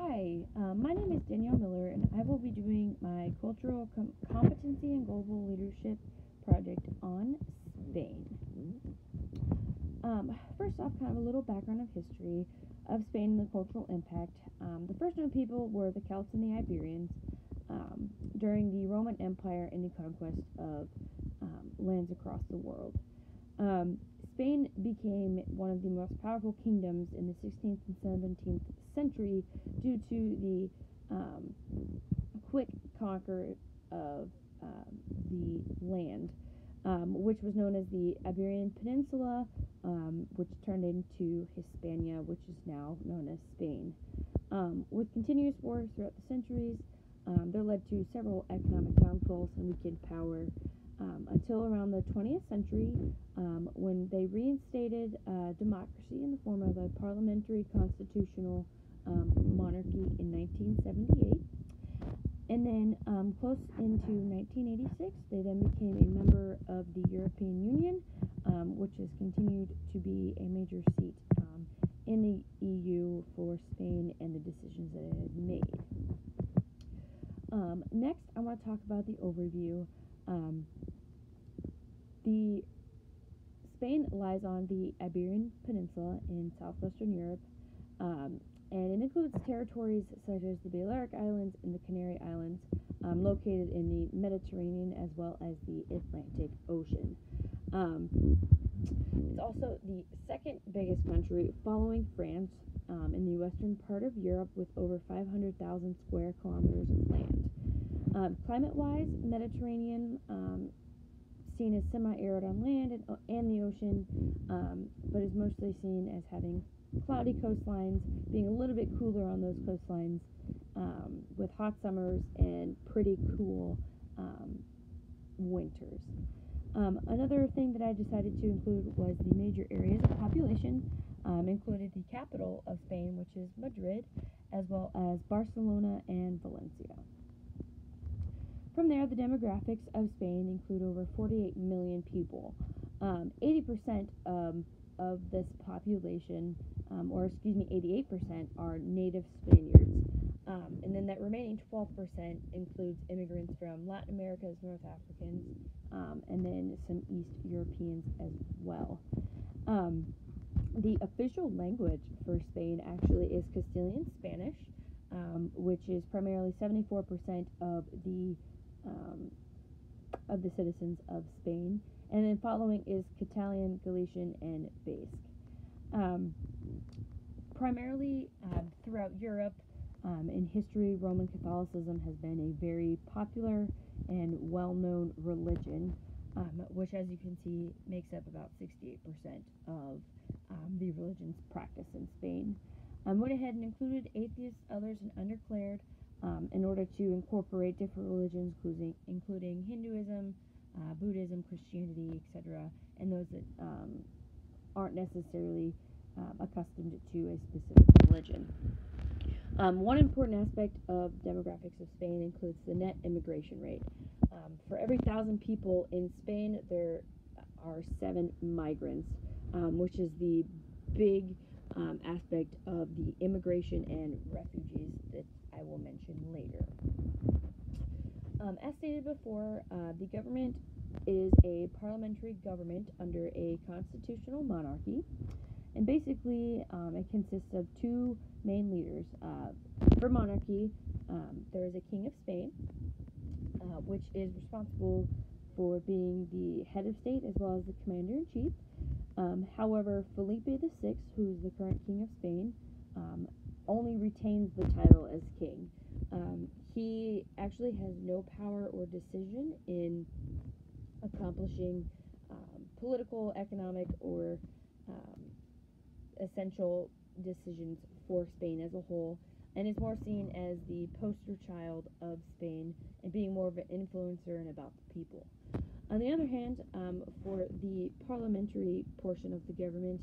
Hi, my name is Danielle Miller, and I will be doing my Cultural Competency and Global Leadership project on Spain. First off, kind of a little background of history of Spain and the cultural impact. The first known people were the Celts and the Iberians during the Roman Empire and the conquest of lands across the world. Spain became one of the most powerful kingdoms in the 16th and 17th century due to the quick conquer of the land, which was known as the Iberian Peninsula, which turned into Hispania, which is now known as Spain. With continuous wars throughout the centuries, there led to several economic downfalls and weakened power until around the 20th century, when they reinstated democracy in the form of a parliamentary constitutional monarchy in 1978. And then close into 1986, they then became a member of the European Union, which has continued to be a major seat in the EU for Spain and the decisions that it has made. Next, I want to talk about the overview. The Spain lies on the Iberian Peninsula in southwestern Europe, and it includes territories such as the Balearic Islands and the Canary Islands, located in the Mediterranean as well as the Atlantic Ocean. It's also the second biggest country following France in the western part of Europe, with over 500,000 square kilometers of land. Climate-wise, Mediterranean, seen as semi-arid on land and the ocean, but is mostly seen as having cloudy coastlines, being a little bit cooler on those coastlines, with hot summers and pretty cool winters. Another thing that I decided to include was the major areas of population, included the capital of Spain, which is Madrid, as well as Barcelona and Valencia. From there, the demographics of Spain include over 48 million people. 80% of this population, 88% are native Spaniards. And then that remaining 12% includes immigrants from Latin America's North Africans, and then some East Europeans as well. The official language for Spain actually is Castilian Spanish, which is primarily 74% of the citizens of Spain, and then following is Catalan, Galician, and Basque. Primarily throughout Europe, in history, Roman Catholicism has been a very popular and well-known religion, which, as you can see, makes up about 68% of the religion's practice in Spain. I went ahead and included atheists, others, and undeclared, in order to incorporate different religions, including Hinduism, Buddhism, Christianity, etc., and those that aren't necessarily accustomed to a specific religion. One important aspect of demographics of Spain includes the net immigration rate. For every 1,000 people in Spain, there are 7 migrants, which is the big aspect of the immigration and refugees that I will mention later. As stated before, the government is a parliamentary government under a constitutional monarchy, and basically it consists of 2 main leaders. For monarchy, there is a king of Spain, which is responsible for being the head of state as well as the commander-in-chief. However, Felipe VI, who is the current king of Spain, only retains the title as king. He actually has no power or decision in accomplishing political, economic, or essential decisions for Spain as a whole, and is more seen as the poster child of Spain and being more of an influencer and about the people. On the other hand, for the parliamentary portion of the government,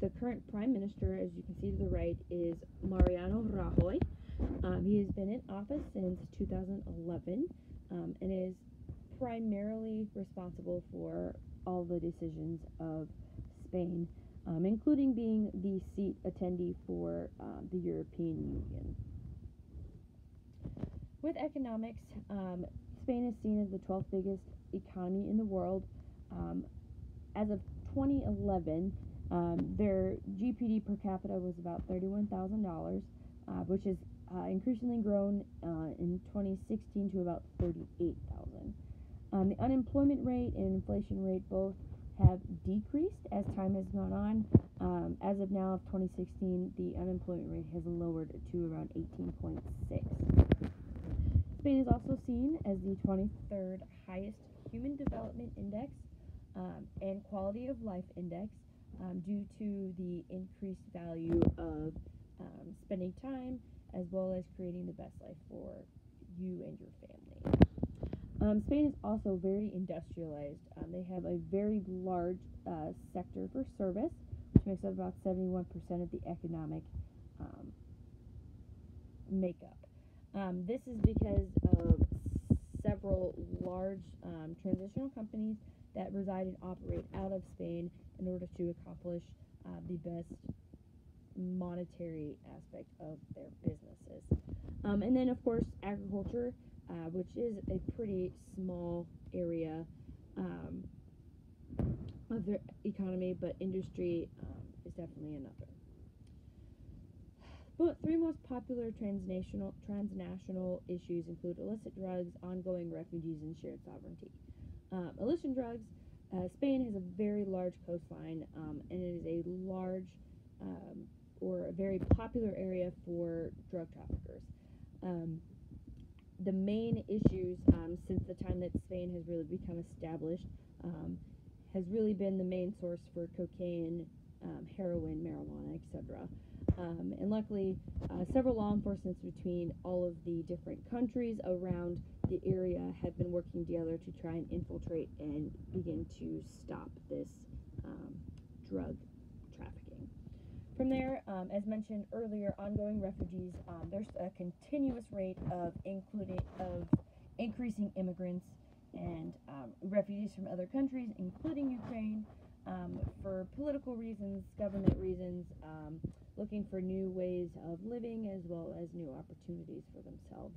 the current prime minister, as you can see to the right, is Mariano Rajoy. He has been in office since 2011, and is primarily responsible for all the decisions of Spain. including being the seat attendee for the European Union. With economics, Spain is seen as the 12th biggest economy in the world. As of 2011, their GPD per capita was about $31,000, which has increasingly grown in 2016 to about $38,000. The unemployment rate and inflation rate both have decreased as time has gone on. As of now, of 2016, the unemployment rate has lowered to around 18.6. Spain is also seen as the 23rd highest Human Development Index and Quality of Life Index due to the increased value of spending time as well as creating the best life for you and your family. Spain is also very industrialized. They have a very large sector for service, which makes up about 71% of the economic makeup. This is because of several large transitional companies that reside and operate out of Spain in order to accomplish the best monetary aspect of their businesses. And then, of course, agriculture, which is a pretty small area of their economy, but industry is definitely another. But three most popular transnational issues include illicit drugs, ongoing refugees, and shared sovereignty. Illicit drugs, Spain has a very large coastline, and it is a large or a very popular area for drug traffickers. The main issues since the time that Spain has really become established has really been the main source for cocaine, heroin, marijuana, etc. And luckily, several law enforcement between all of the different countries around the area have been working together to try and infiltrate and begin to stop this drug trafficking. From there, as mentioned earlier, ongoing refugees, there's a continuous rate of increasing immigrants and refugees from other countries, including Ukraine, for political reasons, government reasons, looking for new ways of living as well as new opportunities for themselves.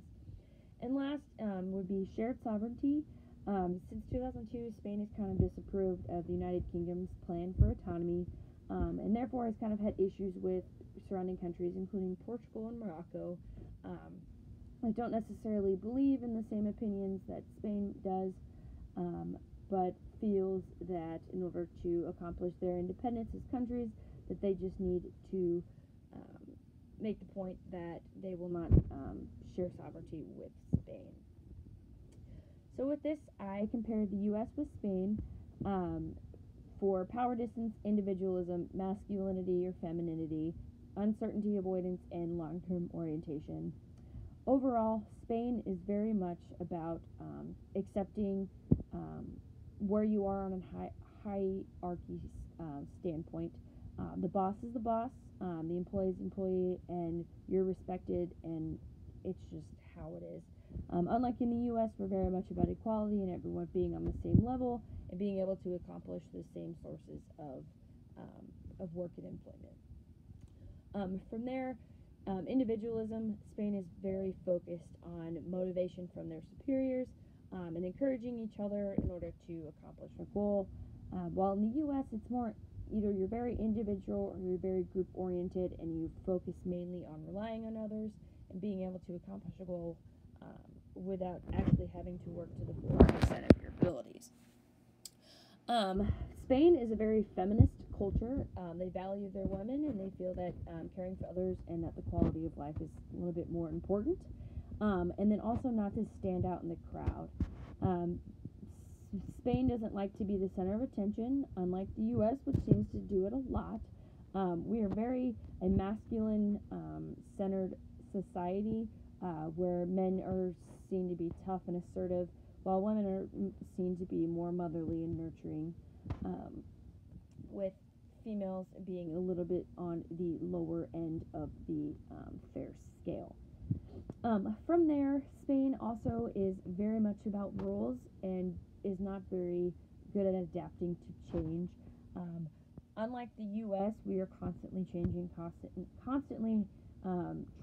And last would be shared sovereignty. Since 2002, Spain has kind of disapproved of the United Kingdom's plan for autonomy, and therefore has kind of had issues with surrounding countries, including Portugal and Morocco. I don't necessarily believe in the same opinions that Spain does, but feels that in order to accomplish their independence as countries, that they just need to make the point that they will not share sovereignty with Spain. So with this, I compared the U.S. with Spain for power distance, individualism, masculinity or femininity, uncertainty avoidance, and long-term orientation. Overall, Spain is very much about accepting where you are on a hierarchy standpoint. The boss is the boss, the employee is employee, and you're respected, and it's just how it is. Unlike in the U.S., we're very much about equality and everyone being on the same level and being able to accomplish the same sources of work and employment. From there, individualism, Spain is very focused on motivation from their superiors and encouraging each other in order to accomplish a goal. While in the U.S., it's more either you're very individual or you're very group-oriented and you focus mainly on relying on others and being able to accomplish a goal without actually having to work to the full extent of your abilities. Spain is a very feminist culture. They value their women and they feel that caring for others and that the quality of life is a little bit more important. And then also not to stand out in the crowd. Spain doesn't like to be the center of attention, unlike the U.S., which seems to do it a lot. We are very a masculine-centered society where men are seen to be tough and assertive, while women are seen to be more motherly and nurturing, with females being a little bit on the lower end of the fair scale. From there, Spain also is very much about rules and is not very good at adapting to change. unlike the U.S., we are constantly changing, constantly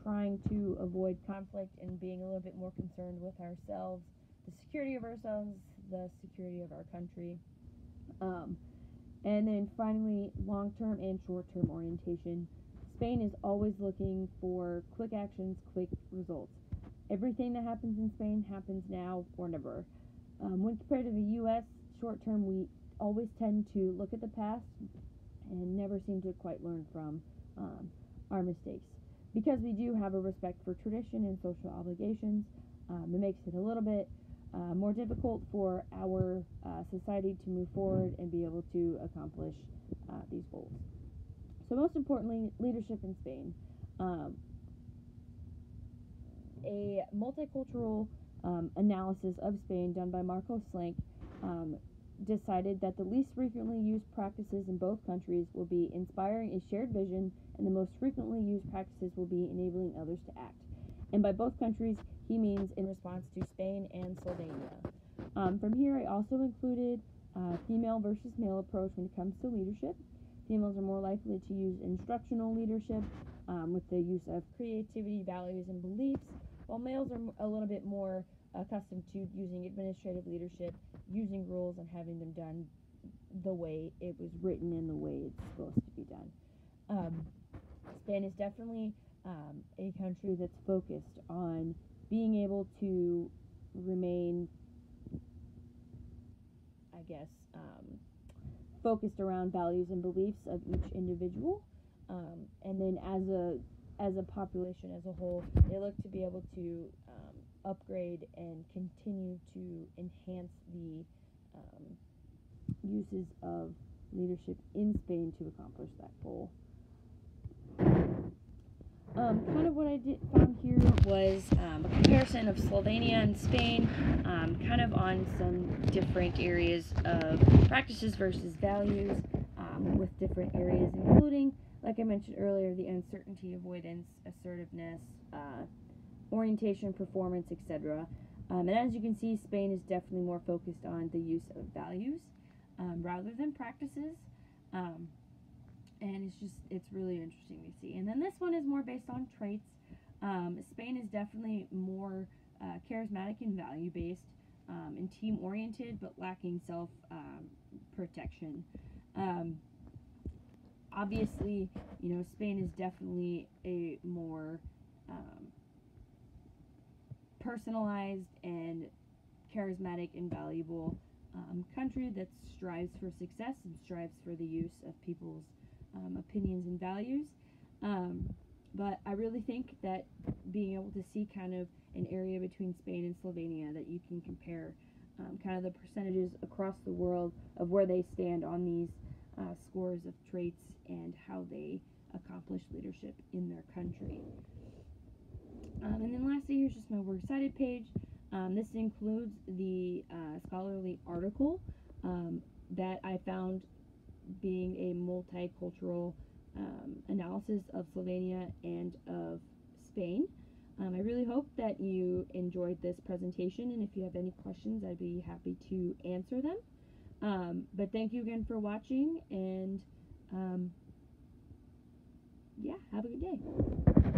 trying to avoid conflict and being a little bit more concerned with ourselves, the security of ourselves, the security of our country. Um, and then finally, long-term and short-term orientation. Spain is always looking for quick actions, quick results. Everything that happens in Spain happens now or never. When compared to the U.S., short-term, we always tend to look at the past and never seem to quite learn from our mistakes. Because we do have a respect for tradition and social obligations, it makes it a little bit more difficult for our society to move forward and be able to accomplish these goals. So most importantly, leadership in Spain. A multicultural analysis of Spain done by Marco Slank decided that the least frequently used practices in both countries will be inspiring a shared vision, and the most frequently used practices will be enabling others to act. And by both countries, he means in response to Spain and Slovenia. From here, I also included female versus male approach when it comes to leadership. Females are more likely to use instructional leadership with the use of creativity, values, and beliefs, while males are a little bit more accustomed to using administrative leadership, using rules, and having them done the way it was written and the way it's supposed to be done. Spain is definitely a country that's focused on being able to remain, I guess, focused around values and beliefs of each individual, and then as a population as a whole, they look to be able to upgrade and continue to enhance the uses of leadership in Spain to accomplish that goal. Kind of what I found here was a comparison of Slovenia and Spain, kind of on some different areas of practices versus values, with different areas, including, like I mentioned earlier, the uncertainty, avoidance, assertiveness, orientation, performance, etc. And as you can see, Spain is definitely more focused on the use of values rather than practices. And it's really interesting to see. And then this one is more based on traits. Spain is definitely more charismatic and value-based and team-oriented, but lacking self-protection. Obviously, Spain is definitely a more personalized and charismatic and valuable country that strives for success and strives for the use of people's opinions and values. But I really think that being able to see kind of an area between Spain and Slovenia that you can compare kind of the percentages across the world of where they stand on these scores of traits and how they accomplish leadership in their country. And then lastly, here's just my Works Cited page. This includes the scholarly article that I found being a multicultural analysis of Slovenia and of Spain. I really hope that you enjoyed this presentation, and if you have any questions, I'd be happy to answer them. But thank you again for watching, and yeah, have a good day.